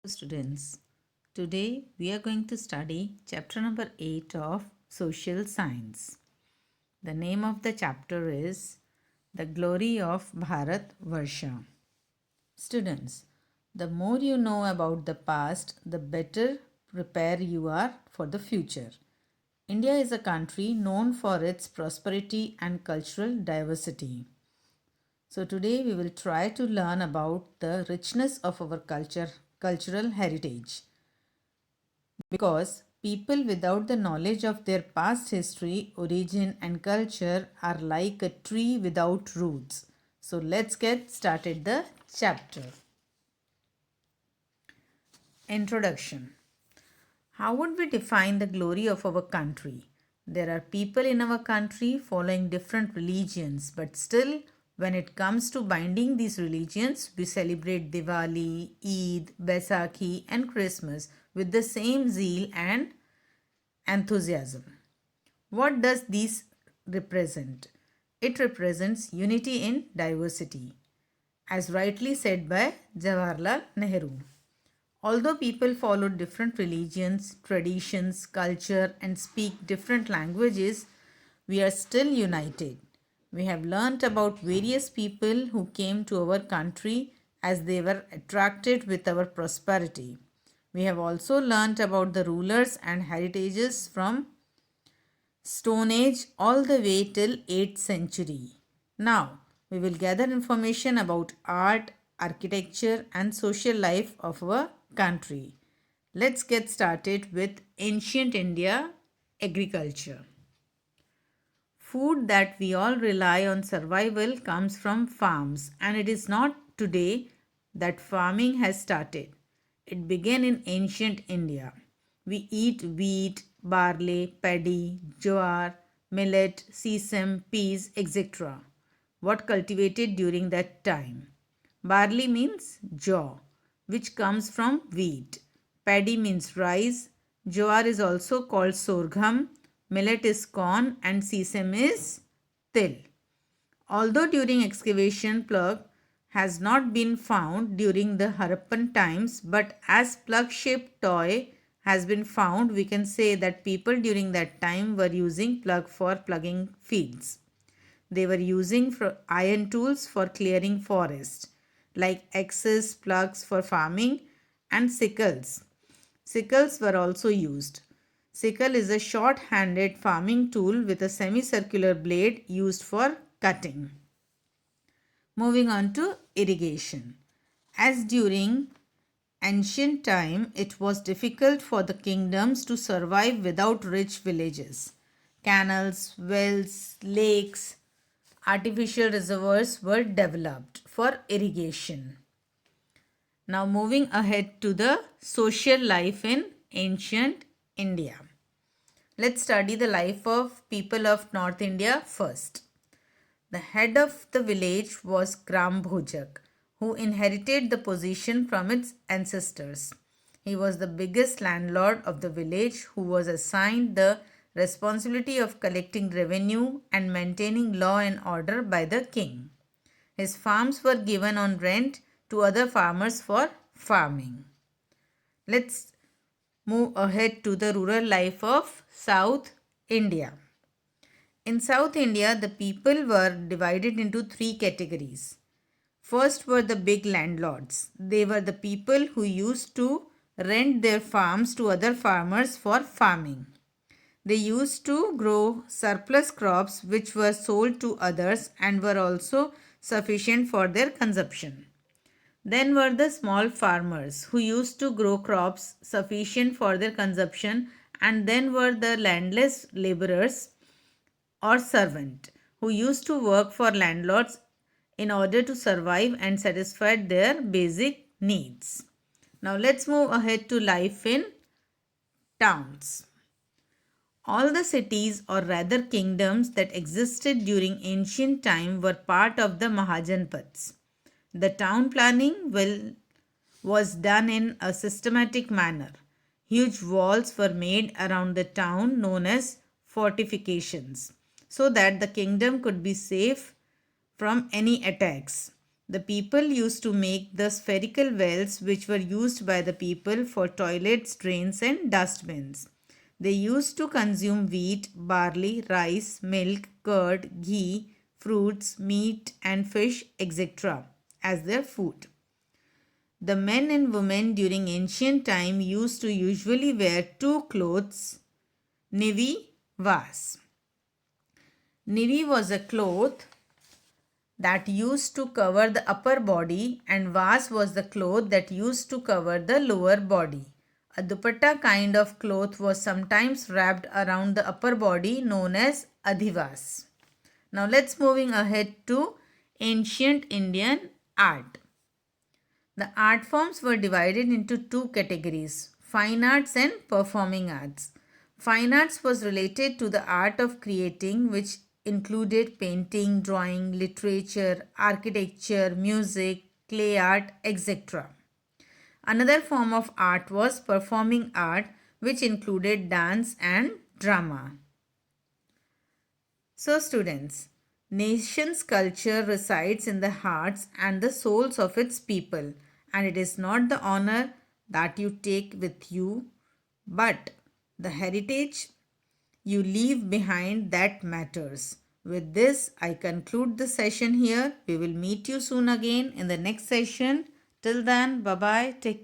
Students, today we are going to study chapter number 8 of Social Science. The name of the chapter is The Glory of Bharat Varsha. Students, the more you know about the past, the better prepared you are for the future. India is a country known for its prosperity and cultural diversity. So today we will try to learn about the richness of our cultural heritage. Because people without the knowledge of their past history, origin, and culture are like a tree without roots. So let's get started the chapter. Introduction. How would we define the glory of our country? There are people in our country following different religions, but still, when it comes to binding these religions, we celebrate Diwali, Eid, Baisakhi, and Christmas with the same zeal and enthusiasm. What does these represent? It represents unity in diversity, as rightly said by Jawaharlal Nehru. Although people follow different religions, traditions, culture, and speak different languages, we are still united. We have learnt about various people who came to our country as they were attracted with our prosperity. We have also learnt about the rulers and heritages from Stone Age all the way till 8th century. Now, we will gather information about art, architecture, and social life of our country. Let's get started with ancient India agriculture. Food that we all rely on survival comes from farms, and it is not today that farming has started. It began in ancient India. We eat wheat, barley, paddy, jowar, millet, sesame, peas, etc. What cultivated during that time? Barley means jaw, which comes from wheat. Paddy means rice. Jowar is also called sorghum. Millet is corn and sesame is til. Although during excavation plug has not been found during the Harappan times, but as plug shaped toy has been found, we can say that people during that time were using plug for plugging fields. They were using iron tools for clearing forest, like axes, plugs for farming, and sickles. Sickles were also used. Sickle is a short-handed farming tool with a semicircular blade used for cutting. Moving on to irrigation. As during ancient time, it was difficult for the kingdoms to survive without rich villages. Canals, wells, lakes, artificial reservoirs were developed for irrigation. Now moving ahead to the social life in ancient India. Let's study the life of people of North India first. The head of the village was Gram Bhojak, who inherited the position from its ancestors. He was the biggest landlord of the village who was assigned the responsibility of collecting revenue and maintaining law and order by the king. His farms were given on rent to other farmers for farming. Let's move ahead to the rural life of South India. In South India, the people were divided into three categories. First were the big landlords. They were the people who used to rent their farms to other farmers for farming. They used to grow surplus crops which were sold to others and were also sufficient for their consumption. Then were the small farmers who used to grow crops sufficient for their consumption, and then were the landless laborers or servant who used to work for landlords in order to survive and satisfy their basic needs. Now let's move ahead to life in towns. All the cities or rather kingdoms that existed during ancient time were part of the Mahajanpads. The town planning was done in a systematic manner. Huge walls were made around the town known as fortifications so that the kingdom could be safe from any attacks. The people used to make the spherical wells which were used by the people for toilets, drains, and dustbins. They used to consume wheat, barley, rice, milk, curd, ghee, fruits, meat, and fish, etc. as their food. The men and women during ancient time used to usually wear two clothes, nivi, vas. Nivi was a cloth that used to cover the upper body and vas was the cloth that used to cover the lower body. A dupatta kind of cloth was sometimes wrapped around the upper body known as adhivas. Now let's moving ahead to ancient Indian art. The art forms were divided into two categories, fine arts and performing arts. Fine arts was related to the art of creating, which included painting, drawing, literature, architecture, music, clay art, etc. Another form of art was performing art, which included dance and drama. So, students, nation's culture resides in the hearts and the souls of its people, and it is not the honor that you take with you, but the heritage you leave behind that matters. With this, I conclude the session here. We will meet you soon again in the next session. Till then, bye bye. Take